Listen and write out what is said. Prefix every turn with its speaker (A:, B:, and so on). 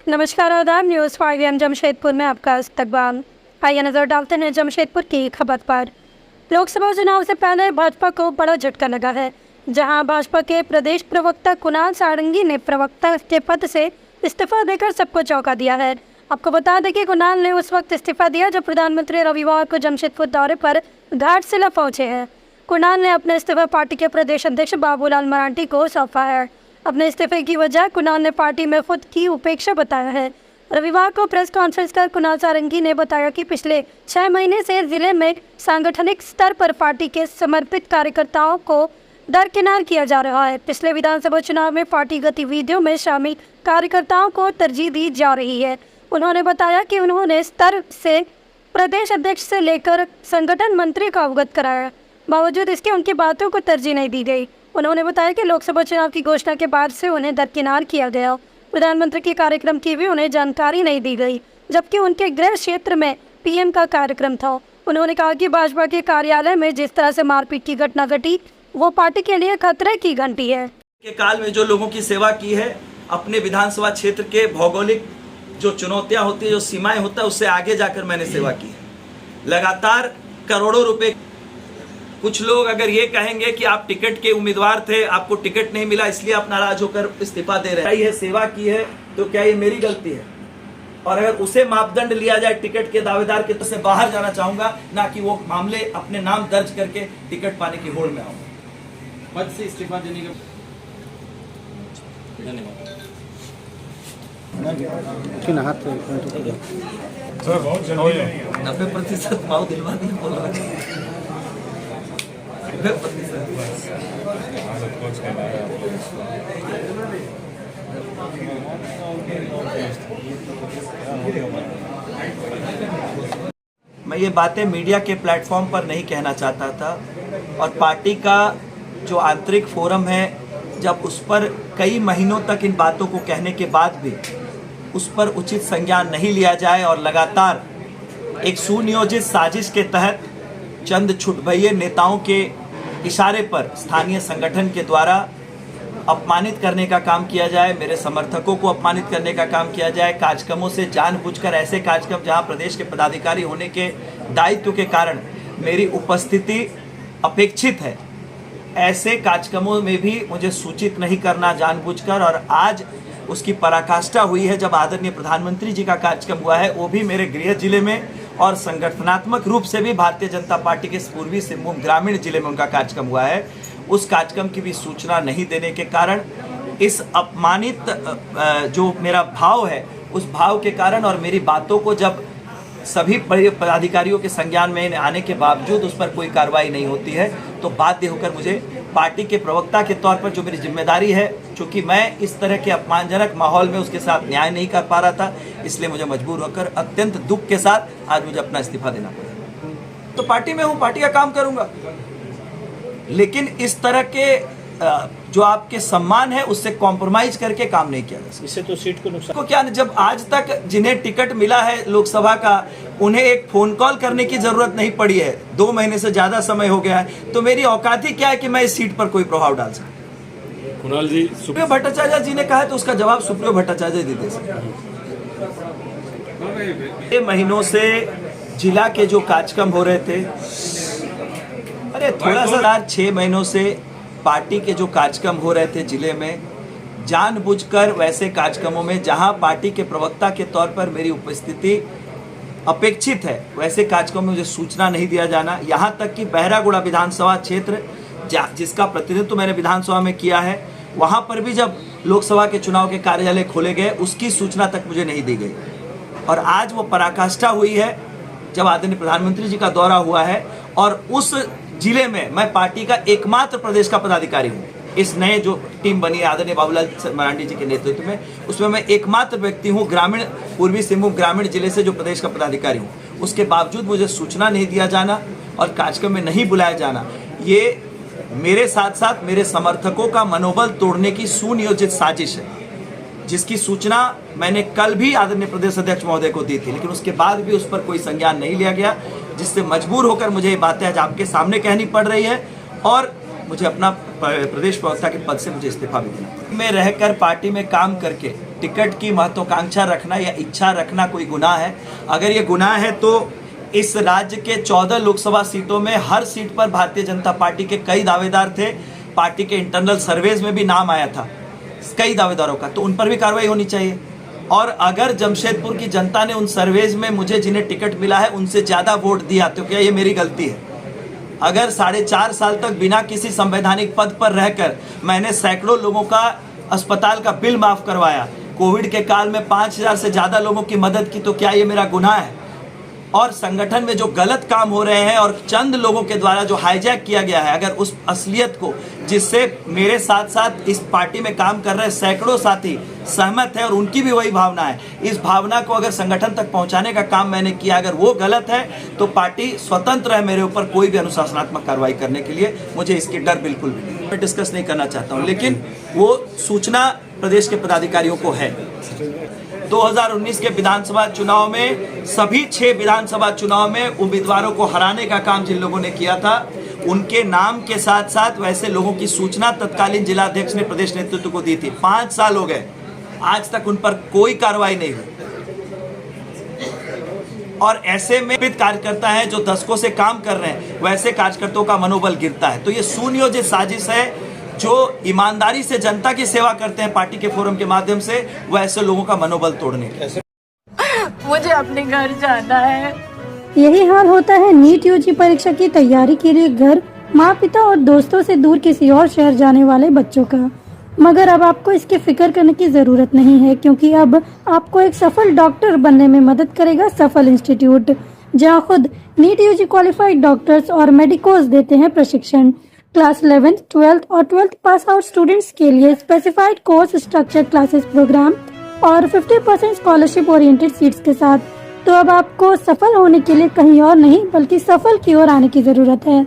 A: नमस्कार आदाब। न्यूज़ 5 जमशेदपुर में आपका इस्तकबाल। आइए नजर डालते हैं जमशेदपुर की खबर पर। लोकसभा चुनाव से पहले भाजपा को बड़ा झटका लगा है, जहां भाजपा के प्रदेश प्रवक्ता कुणाल सारंगी ने प्रवक्ता के पद से इस्तीफा देकर सबको चौंका दिया है। आपको बता दें कि कुणाल ने उस वक्त इस्तीफा दिया जब प्रधानमंत्री रविवार को जमशेदपुर दौरे पर घाटशिला पहुंचे हैं। कुणाल ने अपना इस्तीफा पार्टी के प्रदेश अध्यक्ष बाबूलाल मरांडी को सौंपा है। अपने इस्तीफे की वजह कुणाल ने पार्टी में खुद की उपेक्षा बताया है। रविवार को प्रेस कॉन्फ्रेंस कर कुणाल सारंगी ने बताया कि पिछले 6 महीने से जिले में सांगठनिक स्तर पर पार्टी के समर्पित कार्यकर्ताओं को दरकिनार किया जा रहा है। पिछले विधानसभा चुनाव में पार्टी गतिविधियों में शामिल कार्यकर्ताओं को तरजीह दी जा रही है। उन्होंने बताया कि उन्होंने स्तर से प्रदेश अध्यक्ष से लेकर संगठन मंत्री को अवगत कराया, बावजूद इसके उनकी बातों को तरजीह नहीं दी गई। उन्होंने बताया कि लोकसभा चुनाव की घोषणा के बाद से उन्हें दरकिनार किया गया। प्रधानमंत्री के कार्यक्रम की भी उन्हें जानकारी नहीं दी गई, जबकि उनके गृह क्षेत्र में पीएम का कार्यक्रम था। उन्होंने कहा कि भाजपा के कार्यालय में जिस तरह से मारपीट की घटना घटी, वो पार्टी के लिए खतरे की घंटी है।
B: के काल में जो लोगों की सेवा की है, अपने विधानसभा क्षेत्र के भौगोलिक जो चुनौतियां होती है, जो सीमाएं होता है, उससे आगे जाकर मैंने सेवा की है। लगातार करोड़ों रुपए। कुछ लोग अगर ये कहेंगे कि आप टिकट के उम्मीदवार थे, आपको टिकट नहीं मिला इसलिए आप नाराज होकर इस्तीफा दे रहे हैं, ये सेवा की है तो क्या ये मेरी गलती है? और अगर उसे मापदंड लिया जाए टिकट के दावेदार के, तो से बाहर जाना चाहूंगा, ना कि वो मामले अपने नाम दर्ज करके टिकट पाने की होड़ में आऊंगा।
C: पद से इस्तीफा देने का धन्यवाद।
D: सर बहुत जरूरी है।
B: 90% भाव दिलवा दिया बोल रहा है। मैं ये बातें मीडिया के प्लेटफॉर्म पर नहीं कहना चाहता था, और पार्टी का जो आंतरिक फोरम है, जब उस पर कई महीनों तक इन बातों को कहने के बाद भी उस पर उचित संज्ञान नहीं लिया जाए और लगातार एक सुनियोजित साजिश के तहत चंद छुटभइये नेताओं के इशारे पर स्थानीय संगठन के द्वारा अपमानित करने का काम किया जाए, मेरे समर्थकों को अपमानित करने का काम किया जाए, कार्यक्रमों से जानबूझकर ऐसे कार्यक्रम जहां प्रदेश के पदाधिकारी होने के दायित्व के कारण मेरी उपस्थिति अपेक्षित है, ऐसे कार्यक्रमों में भी मुझे सूचित नहीं करना जानबूझकर। और आज उसकी पराकाष्ठा हुई है जब आदरणीय प्रधानमंत्री जी का कार्यक्रम हुआ है, वो भी मेरे गृह जिले में, और संगठनात्मक रूप से भी भारतीय जनता पार्टी के पूर्वी सिंहभूम ग्रामीण जिले में उनका कार्यक्रम हुआ है। उस कार्यक्रम की भी सूचना नहीं देने के कारण, इस अपमानित जो मेरा भाव है, उस भाव के कारण और मेरी बातों को जब सभी पदाधिकारियों के संज्ञान में आने के बावजूद उस पर कोई कार्रवाई नहीं होती है, तो बाध्य होकर मुझे पार्टी के प्रवक्ता के तौर पर जो मेरी जिम्मेदारी है, चूंकि मैं इस तरह के अपमानजनक माहौल में उसके साथ न्याय नहीं कर पा रहा था, इसलिए मुझे मजबूर होकर अत्यंत दुख के साथ आज मुझे अपना इस्तीफा देना पड़ा। तो पार्टी में हूँ, पार्टी का काम करूंगा, लेकिन इस तरह के जो आपके सम्मान है उससे कॉम्प्रोमाइज करके काम नहीं किया जा सकता।
C: इससे तो सीट को नुकसान
B: को क्या, जब आज तक जिन्हें टिकट मिला है लोकसभा का, उन्हें एक फोन कॉल करने की जरूरत नहीं पड़ी है, 2 महीने से ज्यादा समय हो गया है, तो मेरी औकात ही क्या है कि मैं इस सीट पर कोई प्रभाव डाल सकूं?
C: कुणाल जी,
B: सुप्रियो भट्टाचार्य जी ने कहा है तो उसका जवाब सुप्रियो भट्टाचार्य जी दे सकते। 6 महीनों से जिला के जो कार्यक्रम हो रहे थे, अरे थोड़ा सा 6 महीनों से पार्टी के जो कार्यक्रम हो रहे थे जिले में, जानबूझकर वैसे कार्यक्रमों में जहां पार्टी के प्रवक्ता के तौर पर मेरी उपस्थिति अपेक्षित है, वैसे कार्यक्रमों में मुझे सूचना नहीं दिया जाना। यहां तक कि बहरागोड़ा विधानसभा क्षेत्र जिसका प्रतिनिधित्व मैंने विधानसभा में किया है, वहां पर भी जब लोकसभा के चुनाव के कार्यालय खोले गए, उसकी सूचना तक मुझे नहीं दी गई। और आज वो पराकाष्ठा हुई है जब आदरणीय प्रधानमंत्री जी का दौरा हुआ है, और उस जिले में मैं पार्टी का एकमात्र प्रदेश का पदाधिकारी हूँ। इस नए जो टीम बनी है आदरणीय बाबूलाल मरांडी जी के नेतृत्व में, उसमें मैं एकमात्र व्यक्ति हूँ ग्रामीण पूर्वी सिंहभूम ग्रामीण जिले से जो प्रदेश का पदाधिकारी हूँ। उसके बावजूद मुझे सूचना नहीं दिया जाना और कार्यक्रम में नहीं बुलाया जाना, ये मेरे साथ साथ मेरे समर्थकों का मनोबल तोड़ने की सुनियोजित साजिश है, जिसकी सूचना मैंने कल भी आदरणीय प्रदेश अध्यक्ष महोदय को दी थी, लेकिन उसके बाद भी उस पर कोई संज्ञान नहीं लिया गया, जिससे मजबूर होकर मुझे ये बातें आज आपके सामने कहनी पड़ रही है और मुझे अपना प्रदेश प्रवक्ता के पद से मुझे इस्तीफा भी देना पड़ा। में रहकर पार्टी में काम करके टिकट की महत्वाकांक्षा रखना या इच्छा रखना कोई गुनाह है? अगर ये गुनाह है तो इस राज्य के 14 लोकसभा सीटों में हर सीट पर भारतीय जनता पार्टी के कई दावेदार थे। पार्टी के इंटरनल सर्वेज में भी नाम आया था कई दावेदारों का, तो उन पर भी कार्रवाई होनी चाहिए। और अगर जमशेदपुर की जनता ने उन सर्वेज में मुझे जिन्हें टिकट मिला है उनसे ज़्यादा वोट दिया तो क्या ये मेरी गलती है? अगर 4.5 साल तक बिना किसी संवैधानिक पद पर रहकर मैंने सैकड़ों लोगों का अस्पताल का बिल माफ करवाया, कोविड के काल में 5,000 से ज़्यादा लोगों की मदद की, तो क्या ये मेरा गुनाह है? और संगठन में जो गलत काम हो रहे हैं और चंद लोगों के द्वारा जो हाईजैक किया गया है, अगर उस असलियत को, जिससे मेरे साथ साथ इस पार्टी में काम कर रहे सैकड़ों साथी सहमत हैं और उनकी भी वही भावना है, इस भावना को अगर संगठन तक पहुंचाने का काम मैंने किया, अगर वो गलत है तो पार्टी स्वतंत्र है मेरे ऊपर कोई भी अनुशासनात्मक कार्रवाई करने के लिए। मुझे इसकी डर बिल्कुल भी नहीं, मैं डिस्कस नहीं करना चाहता हूँ, लेकिन वो सूचना प्रदेश के पदाधिकारियों को है। 2019 के विधानसभा चुनाव में सभी 6 विधानसभा चुनाव में उम्मीदवारों को हराने का काम जिन लोगों ने किया था, उनके नाम के साथ साथ वैसे लोगों की सूचना तत्कालीन जिलाध्यक्ष ने प्रदेश नेतृत्व को दी थी। 5 साल हो गए, आज तक उन पर कोई कार्रवाई नहीं हुई। और ऐसे में कार्यकर्ता हैं जो दशकों से काम कर रहे हैं, वैसे कार्यकर्ताओं का मनोबल गिरता है। तो ये सुनियोजित साजिश है। जो ईमानदारी से जनता की सेवा करते हैं पार्टी के फोरम के माध्यम से, वो ऐसे लोगों का मनोबल तोड़ने के।
C: मुझे अपने घर जाना है।
A: यही हाल होता है नीट यूजी परीक्षा की तैयारी के लिए घर, माँ पिता और दोस्तों से दूर किसी और शहर जाने वाले बच्चों का। मगर अब आपको इसकी फिक्र करने की जरूरत नहीं है, क्योंकि अब आपको एक सफल डॉक्टर बनने में मदद करेगा सफल इंस्टीट्यूट, जहां खुद नीट यूजी क्वालिफाइड डॉक्टर्स और मेडिकोज देते हैं प्रशिक्षण। क्लास 11th, 12th और 12th पास आउट स्टूडेंट्स के लिए specified course structure classes programme और 50% स्कॉलरशिप ओरिएंटेड सीट्स के साथ। तो अब आपको सफल होने के लिए कहीं और नहीं बल्कि सफल की ओर आने की जरूरत है।